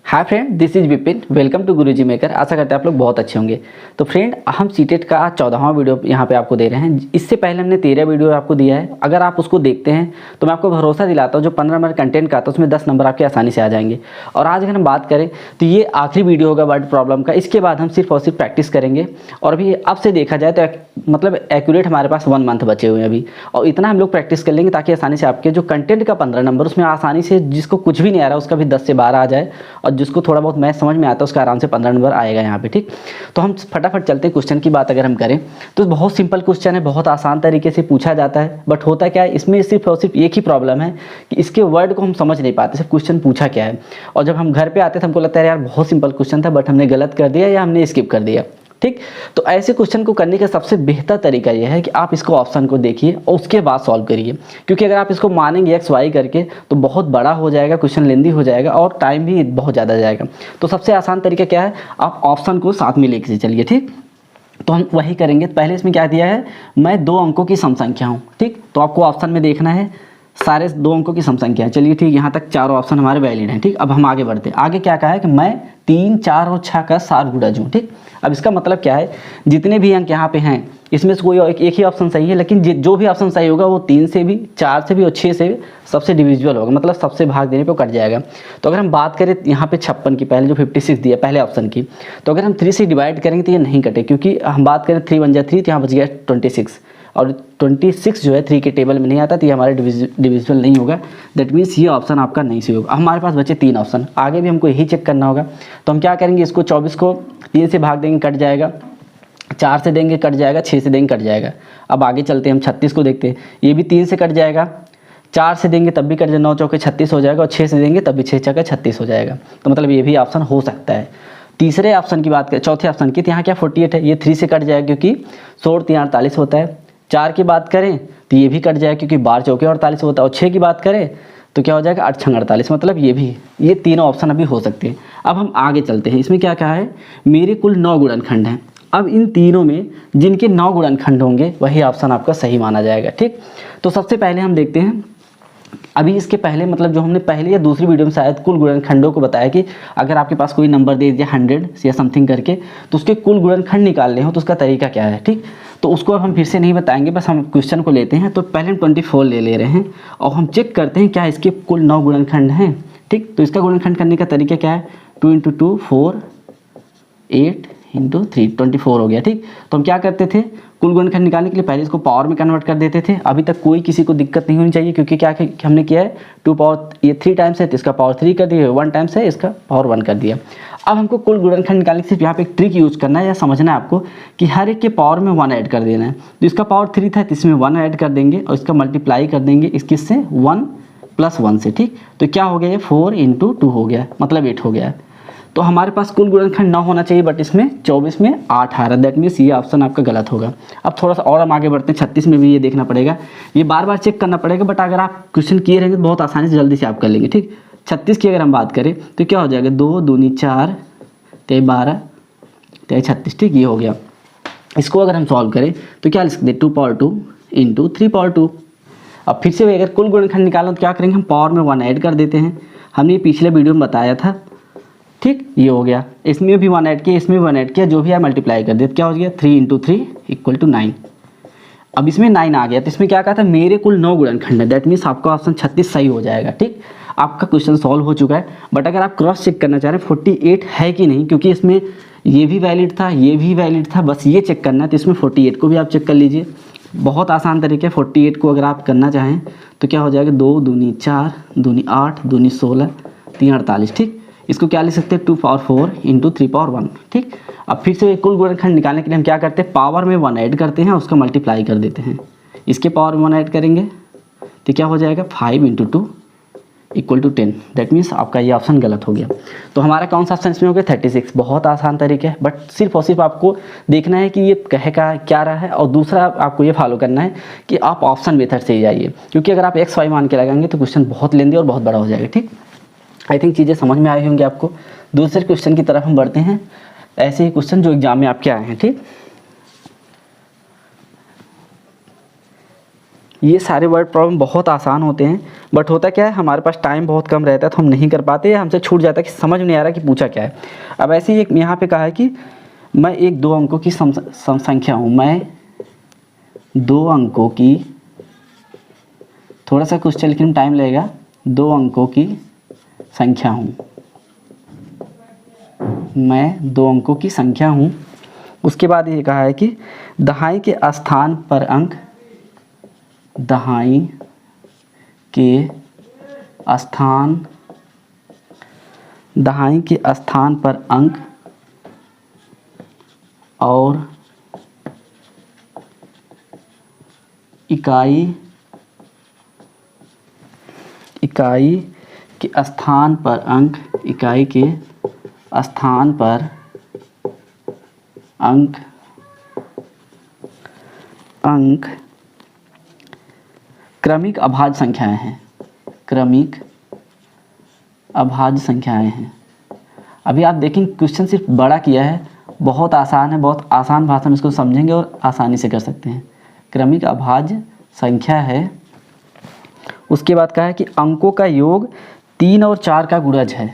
Hi friend, this is Vipin. Welcome to Guruji maker. आशा करते हैं आप लोग बहुत अच्छे होंगे। तो फ्रेंड, हम सीटेट का 14वां वीडियो यहाँ पे आपको दे रहे हैं। इससे पहले हमने 13 वीडियो आपको दिया है। अगर आप उसको देखते हैं तो मैं आपको भरोसा दिलाता हूँ जो 15 नंबर कंटेंट का आता है उसमें 10 नंबर आपके आसानी से आ जाएंगे। और आज अगर हम बात करें तो ये आखिरी वीडियो होगा वर्ड प्रॉब्लम का। इसके बाद हम सिर्फ और सिर्फ प्रैक्टिस करेंगे। और अभी अब से देखा जाए तो मतलब एक्यूरेट हमारे पास 1 मंथ बचे हुए हैं अभी, और इतना हम लोग प्रैक्टिस कर लेंगे ताकि आसानी से आपके जो कंटेंट का 15 नंबर उसमें आसानी से, जिसको कुछ भी नहीं आ रहा उसका भी 10 से 12 आ जाए, और जिसको थोड़ा बहुत मैथ समझ में आता है उसका आराम से 15 नंबर आएगा यहाँ पे। ठीक, तो हम फटाफट चलते हैं। क्वेश्चन की बात अगर हम करें तो बहुत सिंपल क्वेश्चन है, बहुत आसान तरीके से पूछा जाता है। बट होता क्या है, इसमें सिर्फ और सिर्फ एक ही प्रॉब्लम है कि इसके वर्ड को हम समझ नहीं पाते, सिर्फ क्वेश्चन पूछा क्या है। और जब हम घर पे आते थे हमको लगता है यार बहुत सिंपल क्वेश्चन था, बट हमने गलत कर दिया या हमने स्किप कर दिया। ठीक, तो ऐसे क्वेश्चन को करने का सबसे बेहतर तरीका यह है कि आप इसको ऑप्शन को देखिए और उसके बाद सॉल्व करिए। क्योंकि अगर आप इसको मानेंगे एक्स वाई करके तो बहुत बड़ा हो जाएगा, क्वेश्चन लेंदी हो जाएगा और टाइम भी बहुत ज़्यादा जाएगा। तो सबसे आसान तरीका क्या है, आप ऑप्शन को साथ में लेके चलिए। ठीक, तो हम वही करेंगे। पहले इसमें क्या दिया है, मैं 2 अंकों की सम संख्या हूँ। ठीक, तो आपको ऑप्शन में देखना है सारे 2 अंकों की सम संख्या है। चलिए ठीक, यहाँ तक चारों ऑप्शन हमारे वैलिड हैं। ठीक, अब हम आगे बढ़ते हैं। आगे क्या कहा है कि मैं 3, 4 और 6 का सार गुणज हूँ। ठीक, अब इसका मतलब क्या है, जितने भी अंक यहाँ पे हैं इसमें से कोई एक ही ऑप्शन सही है, लेकिन जो भी ऑप्शन सही होगा वो 3 से भी, 4 से भी और 6 से सबसे डिविजिबल होगा, मतलब सबसे भाग देने पे कट जाएगा। तो अगर हम बात करें यहाँ पे 56 की, पहले जो 56 दिया पहले ऑप्शन की, तो अगर हम 3 से डिवाइड करेंगे तो ये नहीं कटे, क्योंकि हम बात करें 3 1 जा 3, तो यहाँ बच गया 26, और 26 जो है 3 के टेबल में नहीं आता, तो ये हमारे डिविजिबल नहीं होगा। दैट मीन्स ये ऑप्शन आपका नहीं सही होगा। हमारे पास बचे 3 ऑप्शन, आगे भी हमको यही चेक करना होगा। तो हम क्या करेंगे, इसको 24 को 3 से भाग देंगे, कट जाएगा। 4 से देंगे, कट जाएगा। 6 से देंगे, कट जाएगा। अब आगे चलते हैं, हम 36 को देखते हैं। ये भी 3 से कट जाएगा, 4 से देंगे तब भी कट जाएगा, 9 चौके 36 हो जाएगा, और 6 से देंगे तब भी 6 चौके 36 हो जाएगा। तो मतलब ये भी ऑप्शन हो सकता है। तीसरे ऑप्शन की बात करें, चौथे ऑप्शन की, तो यहाँ क्या 48 है, ये 3 से कट जाएगा क्योंकि 16 3 48 होता है। 4 की बात करें तो ये भी कट जाएगा क्योंकि 12 चौके 48 होता है। और 6 की बात करें तो क्या हो जाएगा 8 6 48, मतलब ये तीनों ऑप्शन अभी हो सकते हैं। अब हम आगे चलते हैं। इसमें क्या कहा है, मेरे कुल 9 गुणनखंड हैं। अब इन तीनों में जिनके 9 गुणनखंड होंगे वही ऑप्शन आपका सही माना जाएगा। ठीक, तो सबसे पहले हम देखते हैं, अभी इसके पहले मतलब जो हमने पहले या दूसरी वीडियो में शायद कुल गुणनखंडों को बताया कि अगर आपके पास कोई नंबर दे दिया 100 या समथिंग करके, तो उसके कुल गुणनखंड निकालने हो तो उसका तरीका क्या है। ठीक, तो उसको अब हम फिर से नहीं बताएंगे, बस हम क्वेश्चन को लेते हैं। तो पहले हम 24 ले रहे हैं और हम चेक करते हैं क्या इसके कुल 9 गुणनखंड हैं। ठीक, तो इसका गुणनखंड करने का तरीका क्या है, 2 × 2 4, 8 × 3 24 हो गया। ठीक, तो हम क्या करते थे, कुल गुणनखंड निकालने के लिए पहले इसको पावर में कन्वर्ट कर देते थे। अभी तक कोई किसी को दिक्कत नहीं होनी चाहिए, क्योंकि क्या हमने किया है, 2 पावर ये 3 टाइम्स है तो इसका पावर 3 कर दिया, 1 टाइम्स है इसका पावर 1 कर दिया। अब हमको कुल गुणनखंड निकालने के सिर्फ यहाँ पे एक ट्रिक यूज करना है या समझना है आपको कि हर एक के पावर में 1 ऐड कर देना है। तो इसका पावर 3 था तो इसमें 1 ऐड कर देंगे और इसका मल्टीप्लाई कर देंगे इससे 1 + 1 से। ठीक, तो क्या हो गया, ये 4 × 2 हो गया, मतलब 8 हो गया। तो हमारे पास कुल गुणनखंड 9 होना चाहिए, बट इसमें 24 में 8 आ रहा है। दैट मीन्स ये ऑप्शन आपका गलत होगा। अब थोड़ा सा और हम आगे बढ़ते हैं, 36 में भी ये देखना पड़ेगा, ये बार बार चेक करना पड़ेगा, बट अगर आप क्वेश्चन किए रहेंगे तो बहुत आसानी से जल्दी से आप कर लेंगे। ठीक, 36 की अगर हम बात करें तो क्या हो जाएगा, 2 दूनी 4, 3 12, 3 36। ठीक, ये हो गया। इसको अगर हम सॉल्व करें तो क्या लिख सकते हैं, 2 पावर 2 × 3 पावर 2। अब फिर से अगर कुल गुणनखंड निकालना तो क्या करेंगे, हम पावर में 1 ऐड कर देते हैं। हमने ये पिछले वीडियो में बताया था। ठीक, ये हो गया। इसमें भी 1 ऐड किया, इसमें भी 1 ऐड किया, जो भी है मल्टीप्लाई कर दिया, क्या हो गया, 3 × 3 = 9। अब इसमें 9 आ गया, तो इसमें क्या कहा था, मेरे कुल 9 गुणनखंड है। दैट मीन्स आपका ऑप्शन 36 सही हो जाएगा। ठीक, आपका क्वेश्चन सॉल्व हो चुका है। बट अगर आप क्रॉस चेक करना चाह रहे हैं 48 है कि नहीं, क्योंकि इसमें ये भी वैलिड था, ये भी वैलिड था, बस ये चेक करना है, तो इसमें 48 को भी आप चेक कर लीजिए। बहुत आसान तरीके, 48 को अगर आप करना चाहें तो क्या हो जाएगा, 2 दूनी 4, दूनी 8, दूनी 16, 3 48। ठीक, इसको क्या लिख सकते हैं, 2 पावर 4 × 3 पावर 1। ठीक, अब फिर से कुल गुणनखंड निकालने के लिए हम क्या करते हैं, पावर में 1 ऐड करते हैं, उसका मल्टीप्लाई कर देते हैं। इसके पावर में 1 ऐड करेंगे तो क्या हो जाएगा, 5 × 2 = 10। दैट मीन्स आपका ये ऑप्शन गलत हो गया। तो हमारा कौन सा ऑप्शन इसमें हो गया, 36। बहुत आसान तरीका है, बट सिर्फ और सिर्फ आपको देखना है कि ये कहे का क्या रहा है, और दूसरा आपको ये फॉलो करना है कि आप ऑप्शन मेथड से ही जाइए, क्योंकि अगर आप x y मान के लगाएंगे तो क्वेश्चन बहुत लेंदी और बहुत बड़ा हो जाएगा। ठीक, आई थिंक चीज़ें समझ में आई होंगी आपको। दूसरे क्वेश्चन की तरफ हम बढ़ते हैं, ऐसे ही क्वेश्चन जो एग्जाम में आपके आए हैं। ठीक, ये सारे वर्ड प्रॉब्लम बहुत आसान होते हैं, बट होता क्या है हमारे पास टाइम बहुत कम रहता है तो हम नहीं कर पाते, या हमसे छूट जाता है कि समझ नहीं आ रहा कि पूछा क्या है। अब ऐसे ही एक यहाँ पे कहा है कि मैं एक 2 अंकों की संख्या हूँ, मैं 2 अंकों की, थोड़ा सा क्वेश्चन लिखने में टाइम लगेगा, 2 अंकों की संख्या हूँ, मैं 2 अंकों की संख्या हूँ। उसके बाद ये कहा है कि दहाई के स्थान पर अंक, दहाई के स्थान पर अंक और इकाई के स्थान पर अंक, इकाई के स्थान पर अंक क्रमिक अभाज्य संख्याएं हैं, क्रमिक अभाज्य संख्याएं हैं। अभी आप देखेंगे क्वेश्चन सिर्फ बड़ा किया है, बहुत आसान है, बहुत आसान भाषा में इसको समझेंगे और आसानी से कर सकते हैं। क्रमिक अभाज्य संख्या है। उसके बाद कहा है कि अंकों का योग 3 और 4 का गुणज है,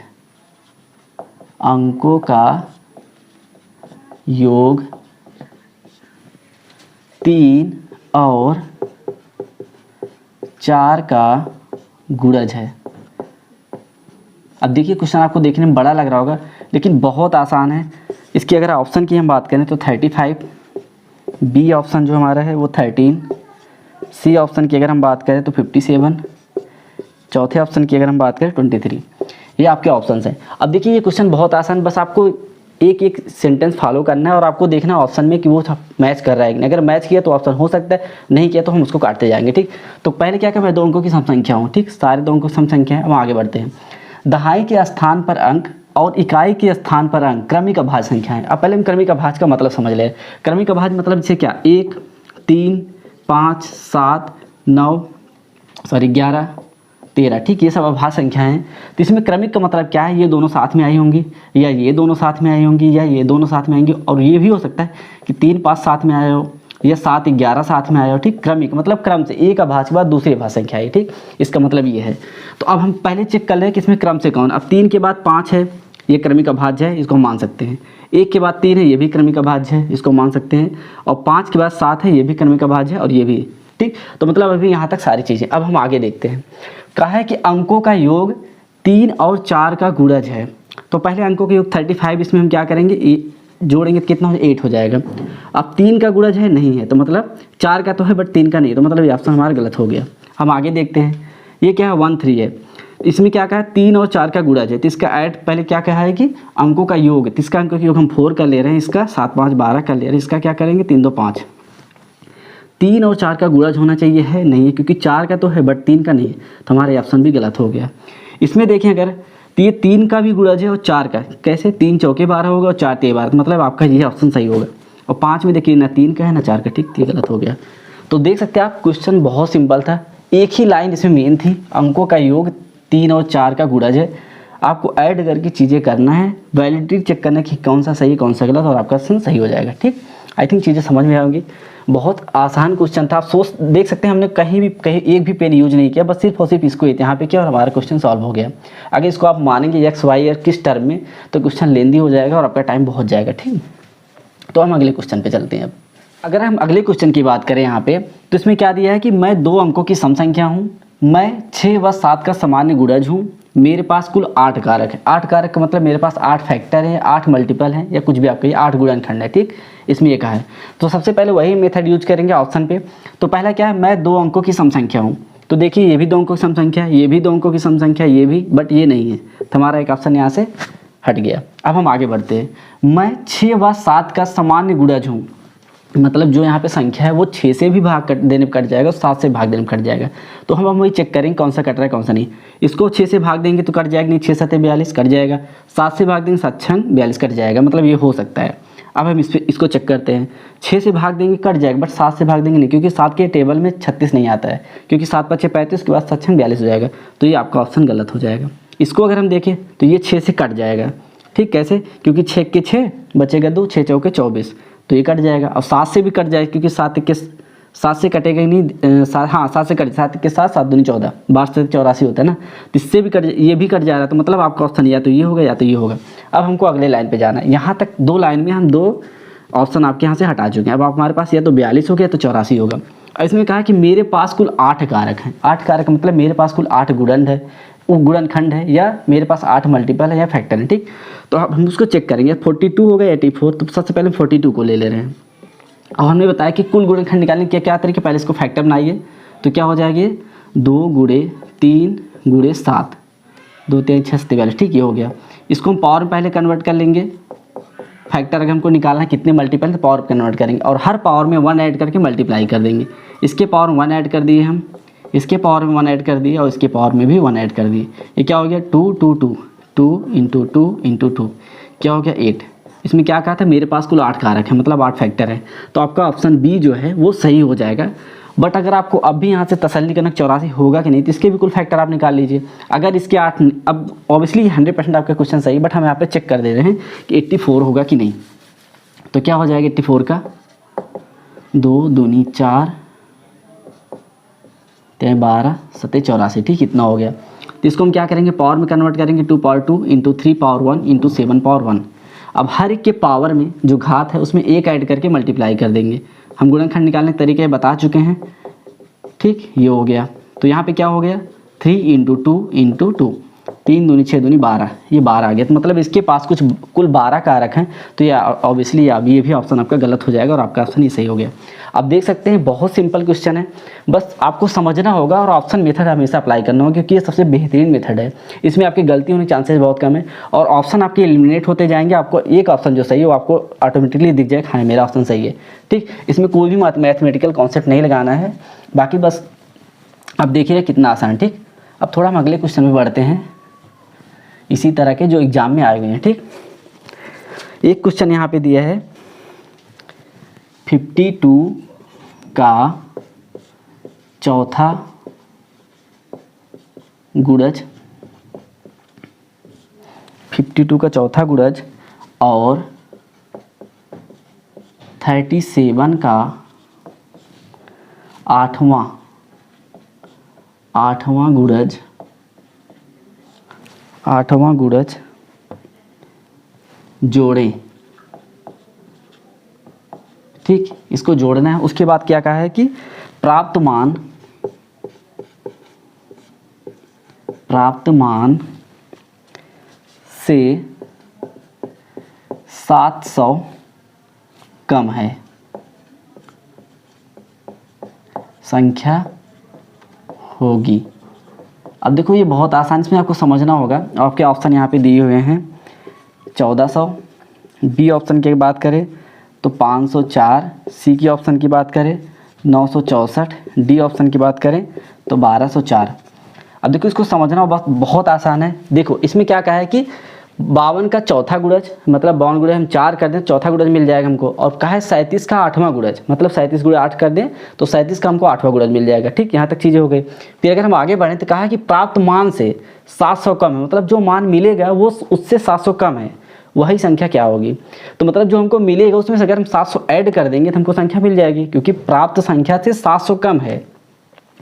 अंकों का योग 3 और 4 का गुणज है। अब देखिए क्वेश्चन आपको देखने में बड़ा लग रहा होगा लेकिन बहुत आसान है। इसकी अगर ऑप्शन की हम बात करें तो 35, बी ऑप्शन जो हमारा है वो 13, सी ऑप्शन की अगर हम बात करें तो 57, चौथे ऑप्शन की अगर हम बात करें 23। ये आपके ऑप्शंस हैं। अब देखिए ये क्वेश्चन बहुत आसान, बस आपको एक एक सेंटेंस फॉलो करना है और आपको देखना है ऑप्शन में कि वो मैच कर रहा है कि नहीं। अगर मैच किया तो ऑप्शन हो सकता है, नहीं किया तो हम उसको काटते जाएंगे। ठीक, तो पहले क्या मैं 2 अंकों की सम संख्या हूँ। ठीक, सारे 2 अंकों की सम संख्या है। हम आगे बढ़ते हैं। दहाई के स्थान पर अंक और इकाई के स्थान पर अंक क्रमिक अभाज्य संख्या है। अब पहले हम क्रमिक अभाज्य का मतलब समझ ले। क्रमिक अभाज्य मतलब जैसे क्या, 1, 3, 5, 7, 11, 13। ठीक, ये सब अभाज्य संख्या हैं। तो इसमें क्रमिक का मतलब क्या है, ये दोनों साथ में आई होंगी, या ये दोनों साथ में आई होंगी, या ये दोनों साथ में आएंगी। और ये भी हो सकता है कि 3, 5 साथ में आए हो, या 7, 11 साथ में आए हो। ठीक, क्रमिक मतलब क्रम से एक अभाज्य के बाद दूसरी अभाज्य संख्या है। ठीक, इसका मतलब ये है। तो अब हम पहले चेक कर लें कि इसमें क्रम से कौन। अब 3 के बाद 5 है, ये क्रमिक अभाज्य है, इसको मान सकते हैं। 1 के बाद 3 है, ये भी क्रमिक अभाज्य है, इसको मान सकते हैं। और 5 के बाद 7 है, ये भी क्रमिक अभाज्य है, और ये भी। ठीक, तो मतलब अभी यहाँ तक सारी चीज़ें। अब हम आगे देखते हैं। कहा है कि अंकों का योग 3 और 4 का गुणज है। तो पहले अंकों का योग 35, इसमें हम क्या करेंगे, जोड़ेंगे तो कितना हो, 8 हो जाएगा। अब 3 का गुणज है, नहीं है, तो मतलब 4 का तो है बट 3 का नहीं, तो मतलब ये ऑप्शन हमारा गलत हो गया। हम आगे देखते हैं। ये क्या है, 1, 3 है। इसमें क्या कहा है, 3 और 4 का गुणज है, तो इसका ऐड पहले क्या कहा है कि अंकों का योग, तो इसका अंकों का योग हम 4 कर ले रहे हैं, इसका 7, 5, 12 कर ले रहे हैं, इसका क्या करेंगे 3, 2, 5। 3 और 4 का गुणज होना चाहिए, है नहीं है, क्योंकि 4 का तो है बट 3 का नहीं है, तो हमारा ऑप्शन भी गलत हो गया। इसमें देखें अगर तो ये 3 का भी गुणज है और 4 का, कैसे, 3 चौके 12 होगा और 4 तेरह 12, मतलब आपका ये ऑप्शन सही होगा। और 5 में देखिए ना 3 का है ना 4 का। ठीक, ये गलत हो गया। तो देख सकते हैं आप क्वेश्चन बहुत सिंपल था, एक ही लाइन इसमें मेन थी, अंकों का योग 3 और 4 का गुणज है। आपको ऐड करके चीज़ें करना है, वैलिडिटी चेक करना कि कौन सा सही कौन सा गलत, और आपका ऑप्शन सही हो जाएगा। ठीक, आई थिंक चीज़ें समझ में आएंगी। बहुत आसान क्वेश्चन था। आप सोच देख सकते हैं हमने कहीं एक भी पेन यूज नहीं किया, बस सिर्फ और सिर्फ इसको यहाँ पे किया और हमारा क्वेश्चन सॉल्व हो गया। अगर इसको आप मानेंगे एक्स वाई या किस टर्म में, तो क्वेश्चन लेंदी हो जाएगा और आपका टाइम बहुत जाएगा। ठीक, तो हम अगले क्वेश्चन पे चलते हैं। अब अगर हम अगले क्वेश्चन की बात करें यहाँ पे, तो इसमें क्या दिया है कि मैं 2 अंकों की सम संख्या हूँ, मैं 6 व 7 का सामान्य गुणज हूँ, मेरे पास कुल 8 कारक है। 8 कारक का मतलब मेरे पास 8 फैक्टर है, 8 मल्टीपल है, या कुछ भी आप कहिए, 8 गुणनखंड है। ठीक, इसमें ये कहा है। तो सबसे पहले वही मेथड यूज करेंगे ऑप्शन पे। तो पहला क्या है, मैं 2 अंकों की सम संख्या हूँ। तो देखिए ये भी 2 अंकों की सम संख्या है, ये भी 2 अंकों की सम संख्या, ये भी, बट ये नहीं है, तो हमारा एक ऑप्शन यहाँ से हट गया। अब हम आगे बढ़ते हैं। मैं 6 व 7 का सामान्य गुणज हूँ, मतलब जो यहाँ पे संख्या है वो 6 से भी भाग देने पर कट जाएगा, 7 से भाग देने पर कट जाएगा। तो हम वही चेक करेंगे कौन सा कट रहा है कौन सा नहीं। इसको 6 से भाग देंगे तो कट जाएगा नहीं, 6 7 42 कट जाएगा। 7 से भाग देंगे 7 6 42 कट जाएगा, मतलब ये हो सकता है। अब हम इसको चेक करते हैं। 6 से भाग देंगे कट जाएगा, बट 7 से भाग देंगे नहीं, क्योंकि 7 के टेबल में 36 नहीं आता है, क्योंकि 7 5 35, उसके बाद 7 6 42 हो जाएगा, तो ये आपका ऑप्शन गलत हो जाएगा। इसको अगर हम देखें तो ये 6 से कट जाएगा। ठीक, कैसे, क्योंकि 6 के 6 बचेगा 2, 6 चौके 24, तो ये कट जाएगा। और 7 से भी कट जाएगा, क्योंकि 7 के 7 से कटेगा ही नहीं, हाँ 7 से कट, 7 के साथ 7 दूनी 14, 12 से 84 होता है ना, तो इससे भी कट, ये भी कट जा रहा है, तो मतलब आपका ऑप्शन या तो ये होगा या तो ये होगा। अब हमको अगले लाइन पे जाना है। यहाँ तक 2 लाइन में हम 2 ऑप्शन आपके यहाँ से हटा चुके हैं। अब हमारे पास या तो 42 हो गया तो 84 होगा। और इसमें कहा कि मेरे पास कुल 8 कारक हैं। 8 कारक मतलब मेरे पास कुल 8 गुणन है, वो गुणनखंड है, या मेरे पास 8 मल्टीपल है या फैक्टर है, ठीक। तो अब हम उसको चेक करेंगे। 42 हो गया 84, तो सबसे पहले 42 को ले रहे हैं। अब हमने बताया कि कुल गुणनखंड निकालने के क्या तरीके, पहले इसको फैक्टर बनाइए, तो क्या हो जाएगी 2 गुणे 3 गुणे 7, 2 3 6 42, ठीक, ये हो गया। इसको हम पावर में पहले कन्वर्ट कर लेंगे। फैक्टर अगर हमको निकालना है कितने मल्टीपल, तो पावर कन्वर्ट करेंगे, और हर पावर में 1 ऐड करके मल्टीप्लाई कर देंगे। इसके पावर में 1 ऐड कर दिए हम, इसके पावर में 1 ऐड कर दिए, और इसके पावर में भी 1 ऐड कर दिए। ये क्या हो गया 2 2 2 2 इंटू 2 इंटू 2, क्या हो गया 8। इसमें क्या कहा था, मेरे पास कुल 8 कारक है, मतलब 8 फैक्टर है। तो आपका ऑप्शन बी जो है वो सही हो जाएगा। बट अगर आपको अब भी यहाँ से तसल्ली करना 84 होगा कि नहीं, तो इसके भी कुल फैक्टर आप निकाल लीजिए। अगर इसके 8, अब ऑब्वियसली 100% आपका क्वेश्चन सही, बट हम यहाँ पे चेक कर दे रहे हैं कि 84 होगा कि नहीं। तो क्या हो जाएगा 84 का 2 दूनी 4 3 12 7 84, ठीक, इतना हो गया। तो इसको हम क्या करेंगे, पावर में कन्वर्ट करेंगे। 2 power 2 into 3 power 1 into 7 power 1। अब हर एक के पावर में जो घात है उसमें 1 ऐड करके मल्टीप्लाई कर देंगे। हम गुणनखंड निकालने के तरीके बता चुके हैं, ठीक, ये हो गया। तो यहाँ पे क्या हो गया 3 इंटू 2 इंटू 2, 3 दूनी 6 दूनी 12, ये 12 आ गया। तो मतलब इसके पास कुछ कुल 12 कारक हैं। तो ये ऑब्वियसली अब ये भी ऑप्शन आपका गलत हो जाएगा और आपका ऑप्शन ये सही हो गया। आप देख सकते हैं बहुत सिंपल क्वेश्चन है, बस आपको समझना होगा और ऑप्शन मेथड हमेशा अप्लाई करना होगा, क्योंकि ये सबसे बेहतरीन मेथड है। इसमें आपकी गलती होने के चांसेस बहुत कम है, और ऑप्शन आपके एलिमिनेट होते जाएंगे। आपको एक ऑप्शन जो सही है वो आपको ऑटोमेटिकली दिख जाएगा, हाँ मेरा ऑप्शन सही है, ठीक। इसमें कोई भी मैथमेटिकल कॉन्सेप्ट नहीं लगाना है, बाकी बस अब देखिए कितना आसान है, ठीक। अब थोड़ा हम अगले क्वेश्चन में बढ़ते हैं, इसी तरह के जो एग्जाम में आए हुए हैं, ठीक। एक क्वेश्चन यहाँ पे दिया है 52 का चौथा गुणज, 52 का चौथा गुणज और 37 का आठवां गुणज जोड़ें, ठीक। इसको जोड़ना है। उसके बाद क्या कहा है कि प्राप्त मान से 700 कम है, संख्या होगी। अब देखो ये बहुत आसान, इसमें आपको समझना होगा। आपके ऑप्शन यहाँ पे दिए हुए हैं 1400, बी ऑप्शन की बात करें तो 504, सी की ऑप्शन की बात करें 964, डी ऑप्शन की बात करें तो 1204। अब देखो इसको समझना बहुत आसान है। देखो इसमें क्या कहा है कि 52 का चौथा गुणज, मतलब 52 गुणज हम 4 कर दें, चौथा गुणज मिल जाएगा हमको। और कहा है 37 का 8वां गुणज, मतलब 37 गुणे 8 कर दें तो 37 का हमको 8वां गुणज मिल जाएगा, ठीक। यहाँ तक चीज़ें हो गई। फिर अगर हम आगे बढ़ें तो कहा है कि प्राप्त मान से 700 कम है, मतलब जो मान मिलेगा वो उससे 700 कम है, वही संख्या क्या होगी। तो मतलब जो हमको मिलेगा उसमें से अगर हम 700 ऐड कर देंगे तो हमको संख्या मिल जाएगी, क्योंकि प्राप्त संख्या से 700 कम है,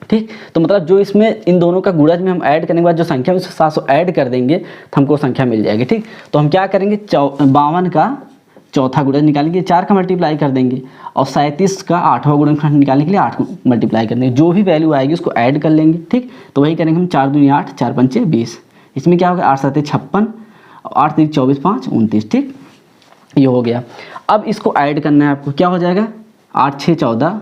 ठीक। तो मतलब जो इसमें इन दोनों का गुणज में हम ऐड करने के बाद जो संख्या उससे 700 ऐड कर देंगे तो हमको संख्या मिल जाएगी, ठीक। तो हम क्या करेंगे 52 का चौथा गुणज निकालेंगे, 4 का मल्टीप्लाई कर देंगे, और 37 का 8वां गुणनखंड निकालने के लिए 8 मल्टीप्लाई कर देंगे। जो भी वैल्यू आएगी उसको ऐड कर लेंगे, ठीक। तो वही करेंगे हम 4 दूनी 8, 4 पंचे 20। इसमें क्या होगा 8 7 56, 8 3 24 5 29, ठीक, ये हो गया। अब इसको ऐड करना है आपको, क्या हो जाएगा 8 6 14,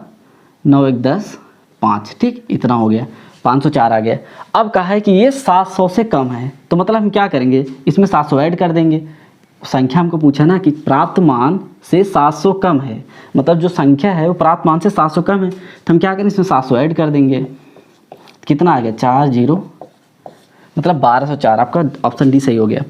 9 1 10 5, ठीक, इतना हो गया, 504 आ गया। अब कहा है कि ये 700 से कम है, तो मतलब हम क्या करेंगे इसमें 700 ऐड कर देंगे। संख्या हमको पूछा ना कि प्राप्त मान से 700 कम है, मतलब जो संख्या है वो प्राप्त मान से 700 कम है, तो हम क्या करें इसमें 700 ऐड कर देंगे। कितना आ गया 4 0, मतलब 1204। आपका ऑप्शन डी सही हो गया।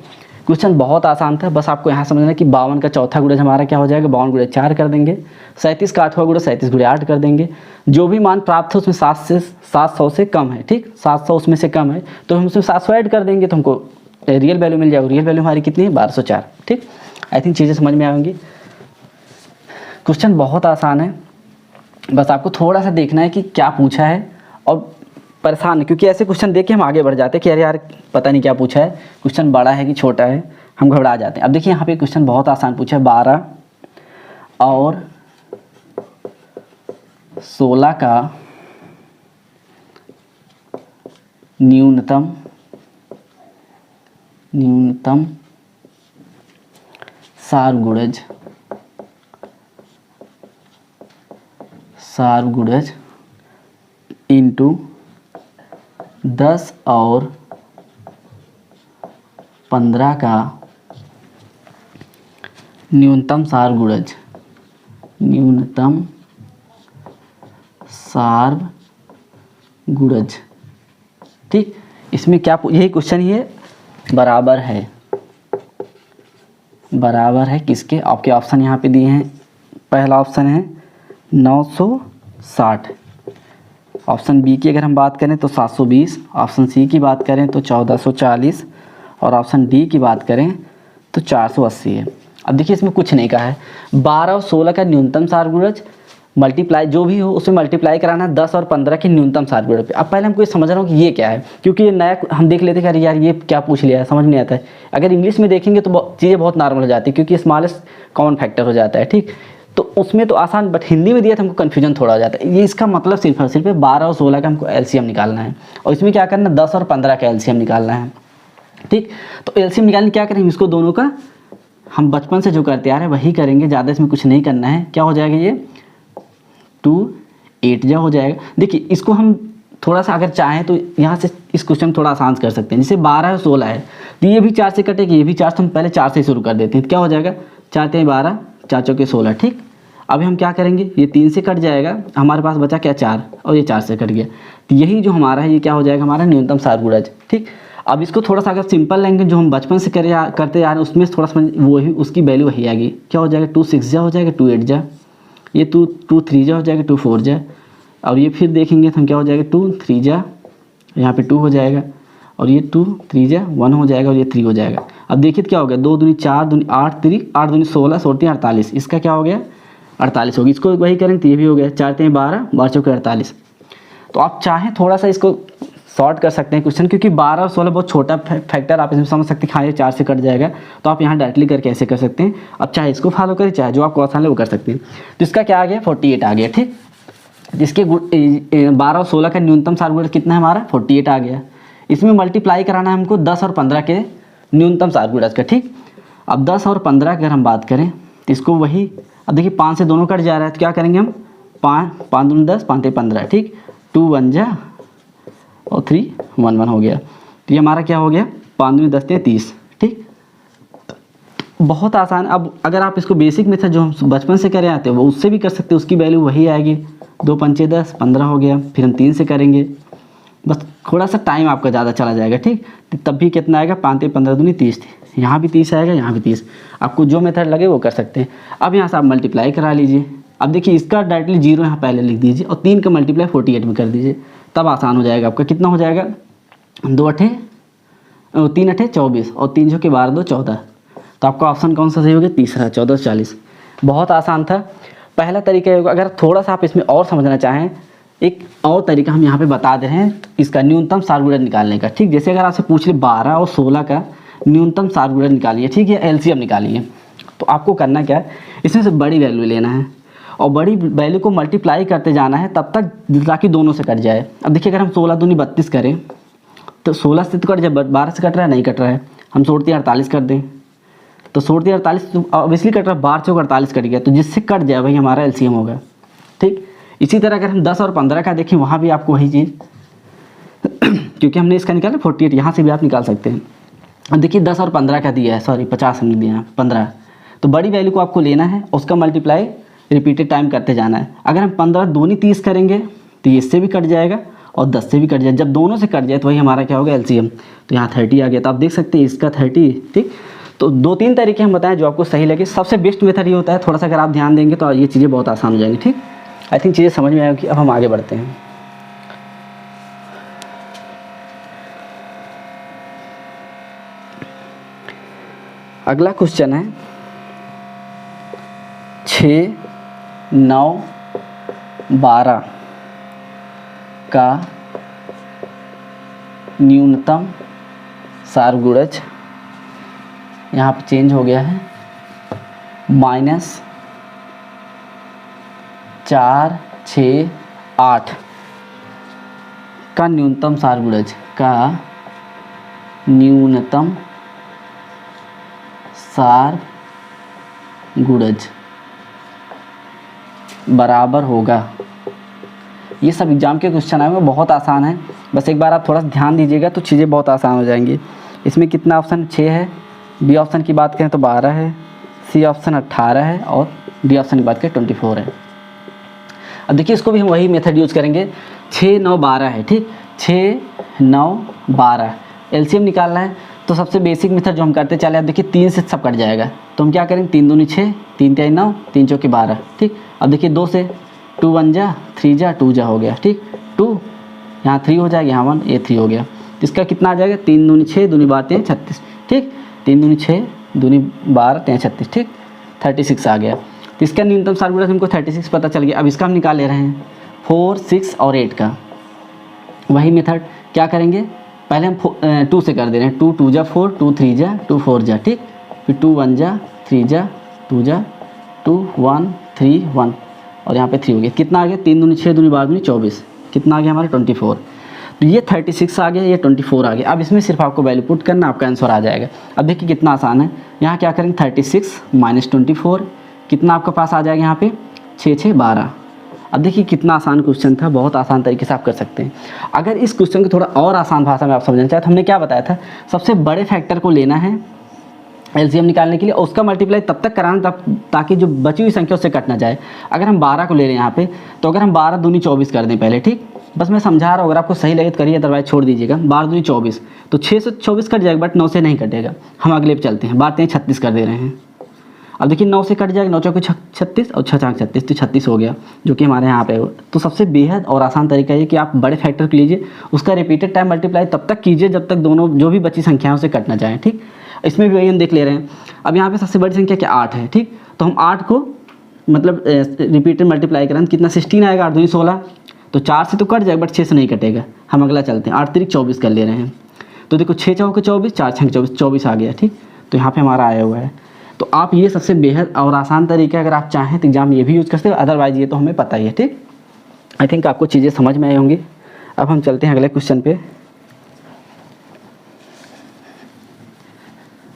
क्वेश्चन बहुत आसान था, बस आपको यहाँ समझना कि 52 का चौथा गुणज हमारा क्या हो जाएगा, 52 गुणे 4 कर देंगे, 37 का 8वां गुणज 37 गुणे 8 कर देंगे। जो भी मान प्राप्त है उसमें 700 से कम है, ठीक, 700 उसमें से कम है, तो हम उसमें 700 ऐड कर देंगे तो हमको रियल वैल्यू मिल जाएगी। रियल वैल्यू हमारी कितनी है 1204, ठीक। आई थिंक चीज़ें समझ में आएंगी। क्वेश्चन बहुत आसान है, बस आपको थोड़ा सा देखना है कि क्या पूछा है, और परेशान, क्योंकि ऐसे क्वेश्चन देख के हम आगे बढ़ जाते हैं कि अरे यार पता नहीं क्या पूछा है, क्वेश्चन बड़ा है कि छोटा है, हम घबरा जाते हैं। अब देखिए यहाँ पे क्वेश्चन बहुत आसान पूछा है, 12 और 16 का न्यूनतम सारगुणज इंटू 10 और 15 का न्यूनतम सारगुणज। ठीक, इसमें क्या यही क्वेश्चन ही है, बराबर है किसके, आपके ऑप्शन यहाँ पे दिए हैं। पहला ऑप्शन है 960, ऑप्शन बी की अगर हम बात करें तो 720, ऑप्शन सी की बात करें तो 1440, और ऑप्शन डी की बात करें तो 480 है। अब देखिए इसमें कुछ नहीं कहा है, 12 और 16 का न्यूनतम सारगुणज मल्टीप्लाई जो भी हो उसमें मल्टीप्लाई कराना है 10 और 15 के न्यूनतम सारगुणज पे। अब पहले हमको ये समझ रहा हूँ कि ये क्या है, क्योंकि ये नया हम देख लेते हैं कि यार ये क्या पूछ लिया है, समझ नहीं आता है। अगर इंग्लिश में देखेंगे तो चीज़ें बहुत नॉर्मल हो जाती है, क्योंकि स्मॉलेस्ट कॉमन फैक्टर हो जाता है। ठीक, तो उसमें तो आसान, बट हिंदी में दिया तो हमको कन्फ्यूजन थोड़ा हो जाता है। ये इसका मतलब सिर्फ और सिर्फ 12 और 16 का हमको एलसीएम निकालना है, और इसमें क्या करना है 10 और 15 का एलसीएम निकालना है। ठीक, तो एलसीएम निकालने क्या करेंगे, इसको दोनों का हम बचपन से जो करते आ रहे हैं वही करेंगे, ज़्यादा इसमें कुछ नहीं करना है। क्या हो जाएगा, ये 2 8 जा हो जाएगा। देखिए इसको हम थोड़ा सा अगर चाहें तो यहाँ से इस क्वेश्चन थोड़ा आसान कर सकते हैं। जैसे 12 और 16 है तो ये भी 4 से कटेगी, ये भी 4, तो हम पहले 4 से शुरू कर देते हैं। तो क्या हो जाएगा, 4 3 12, 4 चौके 16। ठीक, अभी हम क्या करेंगे, ये 3 से कट जाएगा, हमारे पास बचा क्या 4, और ये 4 से कट गया। तो यही जो हमारा है ये क्या हो जाएगा, हमारा न्यूनतम सारगुणज। ठीक, अब इसको थोड़ा सा अगर सिंपल लैंग्वेज जो हम बचपन से करते आ रहे हैं उसमें थोड़ा सा वही उसकी वैल्यू वही आएगी। क्या हो जाएगा, 2 6 जा हो जाएगा, 2 8 जा, ये 2 3 जा हो जाएगा, 2 4 जा, और ये फिर देखेंगे तो हम क्या हो जाएगा 2 3 जा, यहाँ पे 2 हो जाएगा, और ये 2 3 जा 1 हो जाएगा, और ये 3 हो जाएगा। अब देखिए क्या हो गया, 2 दूनी 4 दूनी 8 3 8 दूनी 16 16 48, इसका क्या हो गया 48 होगी। इसको वही करेंगे तो ये भी हो गया, 4 3 12 12 चौके 48। तो आप चाहें थोड़ा सा इसको शॉर्ट कर सकते हैं क्वेश्चन, क्योंकि 12 और 16 बहुत छोटा फैक्टर, आप इसमें समझ सकते हैं, हाँ ये 4 से कट जाएगा, तो आप यहाँ डायरेक्टली करके ऐसे कर सकते हैं। अब चाहे इसको फॉलो करें, चाहे जो आपको आसान है वो कर सकते हैं। तो इसका क्या आ गया, 48 आ गया। ठीक, जिसके 12 और 16 का न्यूनतम सारगुणज कितना है हमारा, 48 आ गया। इसमें मल्टीप्लाई कराना है हमको 10 और 15 के न्यूनतम सारगुणज का। ठीक, अब 10 और 15 की अगर हम बात करें तो इसको वही, अब देखिए 5 से दोनों कट जा रहा है, तो क्या करेंगे हम 5 दूनी 10 5 3 15। ठीक, 2 1 जा और 3 1 1 हो गया। तो ये हमारा क्या हो गया, 5 दूनी 10 30। ठीक, बहुत आसान। अब अगर आप इसको बेसिक मेथड जो हम बचपन से करे आते हैं वो उससे भी कर सकते हैं, उसकी वैल्यू वही आएगी। 2 5 10 15 हो गया, फिर हम 3 से करेंगे, बस थोड़ा सा टाइम आपका ज़्यादा चला जाएगा। ठीक, तो तब भी कितना आएगा, 5 3 15 दूनी 30, यहाँ भी 30 आएगा, यहाँ भी 30। आपको जो मेथड लगे वो कर सकते हैं। अब यहाँ से आप मल्टीप्लाई करा लीजिए। अब देखिए इसका डायरेक्टली 0 यहाँ पहले लिख दीजिए, और 3 का मल्टीप्लाई 48 में कर दीजिए, तब आसान हो जाएगा आपका। कितना हो जाएगा, 2 8 3 8 24, और 3 जो के 12 2 14। तो आपका ऑप्शन कौन सा सही हो गया, तीसरा, 1440। बहुत आसान था पहला तरीका होगा। अगर थोड़ा सा आप इसमें और समझना चाहें, एक और तरीका हम यहाँ पे बता दे रहे हैं इसका न्यूनतम सारगुणज निकालने का। ठीक, जैसे अगर आपसे पूछ ले 12 और 16 का न्यूनतम सारगुणज निकालिए, ठीक है, एलसीएम निकालिए, तो आपको करना क्या है, इसमें से बड़ी वैल्यू लेना है और बड़ी वैल्यू को मल्टीप्लाई करते जाना है तब तक ताकि दोनों से कट जाए। अब देखिए अगर हम 16 दूनी 32 करें तो 16 से तो कट जाए, 12 से कट रहा है, नहीं कट रहा है। हम 16 48 कर दें तो 16 48 तो ऑब्वियसली कट रहा है, 12 चौक 48 कट गया, तो जिससे कट जाए वही हमारा एलसीएम होगा। ठीक, इसी तरह अगर हम 10 और 15 का देखें वहाँ भी आपको वही चीज़ क्योंकि हमने इसका निकाला 48, यहाँ से भी आप निकाल सकते हैं। अब देखिए 10 और 15 का दिया है, सॉरी 50 हमने दिया है, 15, तो बड़ी वैल्यू को आपको लेना है, उसका मल्टीप्लाई रिपीटेड टाइम करते जाना है। अगर हम 15 दूनी 30 करेंगे तो ये इससे भी कट जाएगा और 10 से भी कट जाए, जब दोनों से कट जाए तो वही हमारा क्या होगा, एलसीएम। तो यहाँ 30 आ गया, तो आप देख सकते हैं इसका 30। ठीक, तो 2-3 तरीके हम बताएं जो आपको सही लगे। सबसे बेस्ट मेथड ये होता है, थोड़ा सा अगर आप ध्यान देंगे तो ये चीज़ें बहुत आसान हो जाएंगी। ठीक, आई थिंक चीज़ें समझ में आएगी। अब हम आगे बढ़ते हैं। अगला क्वेश्चन है 6 9 12 का न्यूनतम सारगुणज, यहाँ पर चेंज हो गया है, -4, 6, 8 का न्यूनतम सारगुणज का न्यूनतम सारगुणज बराबर होगा। ये सब एग्जाम के क्वेश्चन आए हुए, बहुत आसान है, बस एक बार आप थोड़ा सा ध्यान दीजिएगा तो चीज़ें बहुत आसान हो जाएंगी। इसमें कितना ऑप्शन 6 है, बी ऑप्शन की बात करें तो 12 है, सी ऑप्शन 18 है और डी ऑप्शन की बात करें 24 है। अब देखिए इसको भी हम वही मेथड यूज़ करेंगे, 6, 9, 12 है, ठीक, 6, 9, 12 एलसीएम निकालना है। तो सबसे बेसिक मेथड जो हम करते चले, अब देखिए 3 से सब कट जाएगा तो हम क्या करेंगे, 3 दूनी 6, 3 तिहाई 9, 3 चौके 12, ठीक। अब देखिए 2 से 2 1 जा, 3 जा, 2 जा हो गया, ठीक, 2 यहाँ 3 हो जाएगा, यहाँ 1, ये 3 हो गया। तो इसका कितना आ जाएगा, 3 दूनी 6, दूनी 12, 3 36, ठीक, 3 दूनी 6, दूनी 12, 3 36, ठीक, 36 आ गया। तो इसका न्यूनतम सारगुणज हमको 36 पता चल गया। अब इसका हम निकाल ले रहे हैं 4, 6 और 8 का। वही मेथड क्या करेंगे, पहले हम 2 से कर दे रहे हैं, 2 2 जा 4, 2 3 जा 2 4 जा, ठीक, फिर 2 1 जा 3 जा 2 जा 2 1 3 1 और यहाँ पे 3 हो गया। कितना आ गया, 3 दूनी 6, दूनी 12, दूनी 24, कितना आ गया हमारे 24। तो ये 36 आ गया, ये 24 आ गया। अब इसमें सिर्फ आपको वैल्यू पुट करना, आपका आंसर आ जाएगा। अब देखिए कितना आसान है, यहाँ क्या करेंगे, 36 माइनस 24, कितना आपके पास आ जाएगा यहाँ पे 6 6 12। अब देखिए कितना आसान क्वेश्चन था, बहुत आसान तरीके से आप कर सकते हैं। अगर इस क्वेश्चन को थोड़ा और आसान भाषा में आप समझना चाहें तो हमने क्या बताया था, सबसे बड़े फैक्टर को लेना है एलसीएम निकालने के लिए, उसका मल्टीप्लाई तब तक कराना ताकि जो बची हुई संख्या उससे कट ना जाए। अगर हम 12 को ले रहे हैं यहाँ पे, तो अगर हम 12 दूनी 24 कर दें पहले, ठीक, बस मैं समझा रहा हूँ, अगर आपको सही लगे तो करिए, अदरवाइज छोड़ दीजिएगा। 12 दूनी 24 तो 6 से 24 कट जाएगा, बट 9 से नहीं कटेगा। हम अगले पे चलते हैं, 12 36 कर दे रहे हैं। अब देखिए 9 से कट जाएगा, 9 चौके 36 और 6 चाक 36, तो 36 हो गया, जो कि हमारे यहाँ पे है। तो सबसे बेहद और आसान तरीका है कि आप बड़े फैक्टर को लीजिए, उसका रिपीटेड टाइम मल्टीप्लाई तब तक कीजिए जब तक दोनों जो भी बची संख्याओं से कट ना जाए, ठीक। इसमें भी वही हम देख ले रहे हैं। अब यहाँ पे सबसे बड़ी संख्या क्या 8 है, ठीक, तो हम 8 को मतलब रिपीटेड मल्टीप्लाई करें कितना 16 आएगा, 8 दूनी 16, तो 4 से तो कट जाएगा बट 6 से नहीं कटेगा। हम अगला चलते हैं, 8 3 24 कर ले रहे हैं, तो देखो 6 चौके 24, 4 6 24, 24 आ गया, ठीक। तो यहाँ पे हमारा आया हुआ है। तो आप ये सबसे बेहद और आसान तरीका, अगर आप चाहें तो एग्जाम ये भी यूज़ कर सकते हो, अदरवाइज ये तो हमें पता ही है, ठीक। आई थिंक आपको चीज़ें समझ में आई होंगी। अब हम चलते हैं अगले क्वेश्चन पे।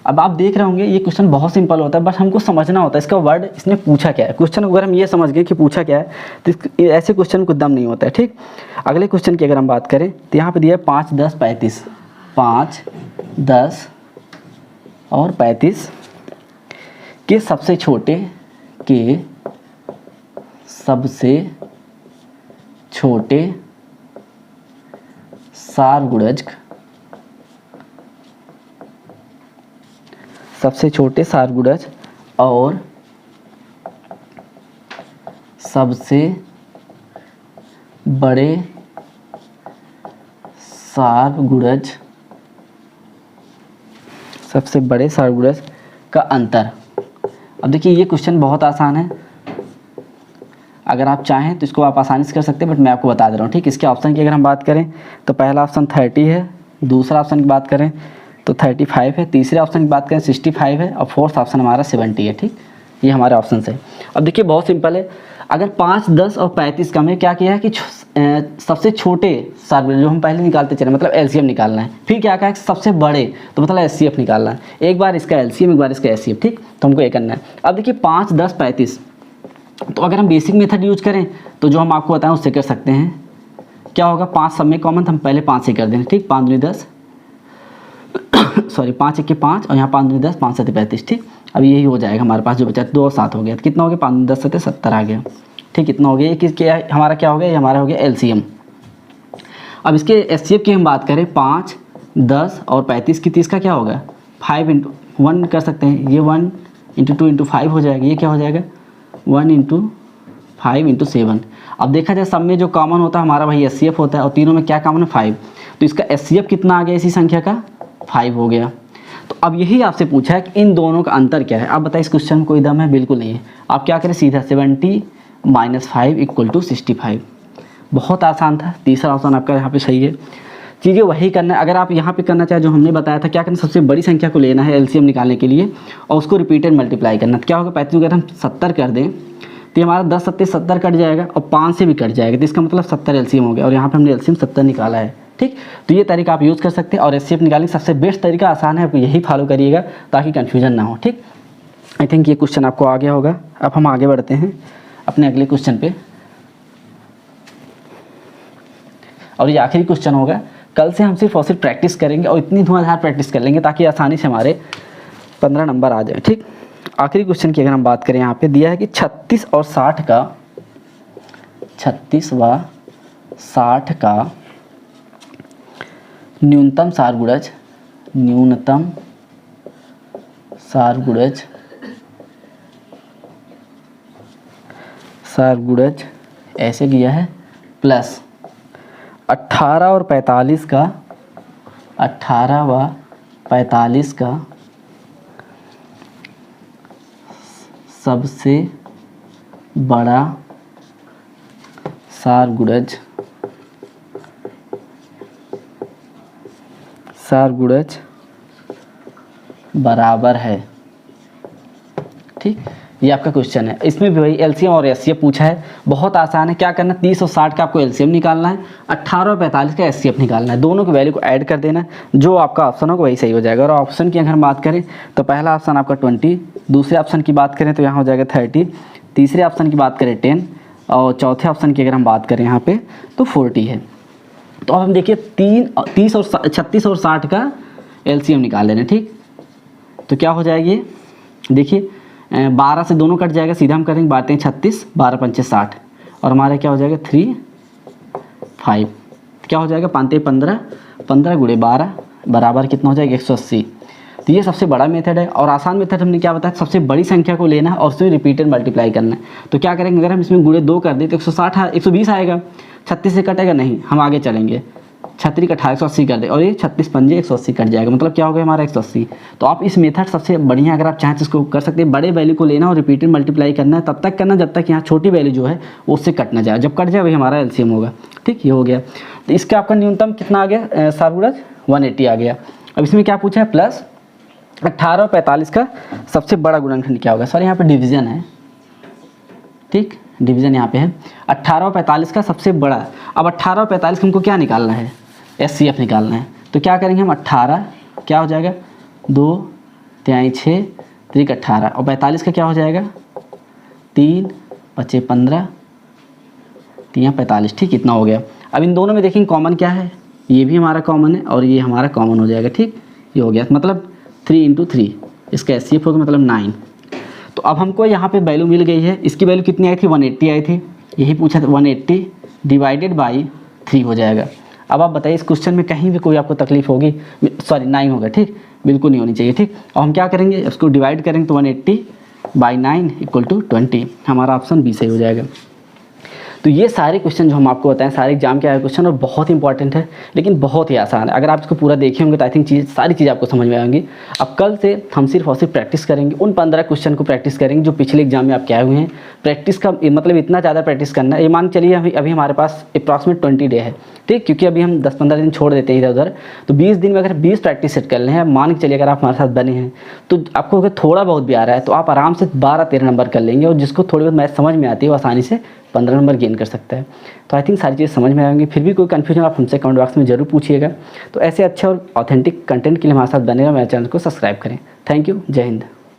अब आप देख रहे होंगे ये क्वेश्चन बहुत सिंपल होता है, बस हमको समझना होता है इसका वर्ड इसने पूछा क्या है। क्वेश्चन अगर हम ये समझ गए कि पूछा क्या है तो ऐसे क्वेश्चन को दम नहीं होता है, ठीक। अगले क्वेश्चन की अगर हम बात करें तो यहाँ पे दिया है 5 10 35, 5 10 और 35 के सबसे छोटे सारगुणज, सबसे छोटे सारगुणज और सबसे बड़े सारगुणज, सबसे बड़े सारगुणज का अंतर। अब देखिए ये क्वेश्चन बहुत आसान है, अगर आप चाहें तो इसको आप आसानी से कर सकते हैं, बट मैं आपको बता दे रहा हूँ, ठीक। इसके ऑप्शन की अगर हम बात करें तो पहला ऑप्शन 30 है, दूसरा ऑप्शन की बात करें तो 35 है, तीसरे ऑप्शन की बात करें 65 है और फोर्थ ऑप्शन हमारा 70 है, ठीक। ये हमारे ऑप्शन है। अब देखिए बहुत सिंपल है, अगर 5 10 और 35 का हमने क्या किया है कि सबसे छोटे सारगुणज जो हम पहले निकालते चले, मतलब एलसीएम निकालना है, फिर क्या कहा है सबसे बड़े तो मतलब एचसीएफ निकालना है, एक बार इसका एलसीएम एक बार इसका एचसीएफ, ठीक। तो हमको ये करना है। अब देखिए 5 10 35, तो अगर हम बेसिक मेथड यूज करें तो जो हम आपको बताएं उससे कर सकते हैं। क्या होगा, 5 सब में कॉमन, हम पहले 5 से कर देंगे, ठीक। 5 दूनी 10 सॉरी 5 1 5 और यहाँ 5 दूनी 10, 5 7 35, ठीक। अब यही हो जाएगा हमारे पास जो बचा 2 और 7 हो गया, तो कितना हो गया 5 10 7 70 आ गया, ठीक। कितना हो गया, ये क्या हमारा क्या हो गया, ये हमारा हो गया एलसीएम। अब इसके एचसीएफ की हम बात करें 5 10 और 35 की, 30 का क्या होगा 5 × 1 कर सकते हैं, ये 1 × 2 × 5 हो जाएगा, ये क्या हो जाएगा 1 × 5 × 7। अब देखा जाए सब में जो कॉमन होता है हमारा वही एचसीएफ होता है, और तीनों में क्या कॉमन है 5, तो इसका एचसीएफ कितना आ गया इसी संख्या का 5 हो गया। तो अब यही आपसे पूछा है कि इन दोनों का अंतर क्या है। आप बताइए इस क्वेश्चन में कोई दम है, बिल्कुल नहीं है। आप क्या करें सीधा 70 -5 = 65। बहुत आसान था, तीसरा ऑप्शन आपका यहाँ पे सही है। चीज़ें वही करना है। अगर आप यहाँ पे करना चाहे जो हमने बताया था, क्या करना, सबसे बड़ी संख्या को लेना है एलसीएम निकालने के लिए और उसको रिपीटेड मल्टीप्लाई करना। तो क्या होगा, 35 अगर हम 70 कर दें तो हमारा 10 सत्ते 70 कट जाएगा और 5 से भी कट जाएगा, तो इसका मतलब 70 एलसीएम हो गया और यहाँ पे हमने एलसीएम 70 निकाला है। ठीक, तो ये तरीका आप यूज़ कर सकते हैं और एचसीएफ निकालने का सबसे बेस्ट तरीका आसान है, आप यही फॉलो करिएगा ताकि कन्फ्यूजन ना हो। ठीक, आई थिंक ये क्वेश्चन आपको आ गया होगा। अब हम आगे बढ़ते हैं अपने अगले क्वेश्चन पे, और ये आखिरी क्वेश्चन होगा। कल से हम सिर्फ और सिर्फ प्रैक्टिस करेंगे और इतनी धुआंधार प्रैक्टिस कर लेंगे ताकि आसानी से हमारे 15 नंबर आ जाए। ठीक, आखिरी क्वेश्चन की अगर हम बात करें, यहाँ पे दिया है कि 36 और 60 का 36 व 60 का न्यूनतम सारगुणज ऐसे दिया है, प्लस 18 और 45 का 18 व 45 का सबसे बड़ा सारगुणज बराबर है। ठीक, ये आपका क्वेश्चन है। इसमें भी वही एलसीएम और एचसीएफ पूछा है, बहुत आसान है। क्या करना, 30 और 60 का आपको एलसीएम निकालना है, 18 और 45 का एचसीएफ निकालना है, दोनों की वैल्यू को ऐड कर देना है, जो आपका ऑप्शन होगा वही सही हो जाएगा। और ऑप्शन की अगर हम बात करें तो पहला ऑप्शन आपका 20, दूसरे ऑप्शन की बात करें तो यहाँ हो जाएगा 30, तीसरे ऑप्शन की बात करें 10 और चौथे ऑप्शन की अगर हम बात करें यहाँ पे तो 40 है। तो अब हम देखिए 36 और 60 का एलसीएम निकाल लेना। ठीक, तो क्या हो जाएगी, देखिए 12 से दोनों कट जाएगा, सीधा हम करेंगे, बातें 36, 12 पंचे 60 और हमारे क्या हो जाएगा 3 5, क्या हो जाएगा 5 15, 15 गुणे 12 बराबर कितना हो जाएगा 180। तो ये सबसे बड़ा मेथड है और आसान मेथड हमने क्या बताया, सबसे बड़ी संख्या को लेना है और उसमें रिपीटेड मल्टीप्लाई करना है। तो क्या करेंगे, अगर हम इसमें गुणे 2 कर दें तो 120 आएगा, 36 से कटेगा नहीं, हम आगे चलेंगे, 36 का 180 कर दे और ये 36 पंजे 180 कट जाएगा, मतलब क्या हो गया हमारा 180। तो आप इस मेथड सबसे बढ़िया, अगर आप चाहें तो इसको कर सकते हैं। बड़े वैल्यू को लेना और रिपीटेड मल्टीप्लाई करना है, तब तक करना जब तक यहाँ छोटी वैल्यू जो है वो उससे कट ना जाए, जब कट जाए वही हमारा एलसीएम होगा। ठीक, ये हो गया। तो इसका आपका न्यूनतम कितना आ गया सारगुणज 180 आ गया। अब इसमें क्या पूछा है, प्लस 18 और 45 का सबसे बड़ा गुणनखंड क्या होगा। सॉरी, यहाँ पे डिवीजन है। ठीक, डिवीजन यहाँ पे है, 18 और 45 का सबसे बड़ा। अब 18 और 45 का हमको क्या निकालना है, एचसीएफ निकालना है। तो क्या करेंगे हम, 18 क्या हो जाएगा 2 3 6 3 18 और 45 का क्या हो जाएगा 3 5 15 3 45। ठीक, इतना हो गया। अब इन दोनों में देखेंगे कॉमन क्या है, ये भी हमारा कॉमन है और ये हमारा कॉमन हो जाएगा। ठीक, ये हो गया, मतलब 3 × 3 इसका एचसीएफ होगा, मतलब 9। तो अब हमको यहाँ पे वैल्यू मिल गई है, इसकी वैल्यू कितनी आई थी 180 आई थी, यही पूछा था, 180 डिवाइडेड बाई 3 हो जाएगा। अब आप बताइए इस क्वेश्चन में कहीं भी कोई आपको तकलीफ होगी, सॉरी 9 होगा। ठीक, बिल्कुल नहीं होनी चाहिए। ठीक, और हम क्या करेंगे, इसको डिवाइड करेंगे तो 180 बाई 9 = 20, हमारा ऑप्शन बी सही हो जाएगा। तो ये सारे क्वेश्चन जो हम आपको बताएं, सारे एग्जाम के आए क्वेश्चन और बहुत इंपॉर्टेंट है, लेकिन बहुत ही आसान है। अगर आप इसको पूरा देखे होंगे तो आई थिंक सारी चीज़ आपको समझ में आएंगी। अब कल से हम सिर्फ और सिर्फ प्रैक्टिस करेंगे, उन 15 क्वेश्चन को प्रैक्टिस करेंगे जो पिछले एग्जाम में आपके आए हुए हैं। प्रैक्टिस का मतलब इतना ज़्यादा प्रैक्टिस करना है, ये मान चलिए अभी हमारे पास अप्रॉक्सीमेट 20 डे है। ठीक, क्योंकि अभी हम 10-15 दिन छोड़ देते हैं इधर उधर, तो 20 दिन में अगर 20 प्रैक्टिस सेट कर लें हैं, मान के चलिए अगर आप हमारे साथ बने हैं तो आपको अगर थोड़ा बहुत भी आ रहा है तो आप आराम से 12-13 नंबर कर लेंगे, और जिसको थोड़ी बहुत मैथ समझ में आती है वो आसानी से 15 नंबर गेन कर सकता है। तो आई थिंक सारी चीज़ समझ में आएंगी। फिर भी कोई कन्फ्यूजन आप हमसे कमेंट बॉक्स में जरूर पूछिएगा। तो ऐसे अच्छे और ऑथेंटिक कंटेंट के लिए हमारे साथ बनेगा, मेरे चैनल को सब्सक्राइब करें। थैंक यू, जय हिंद।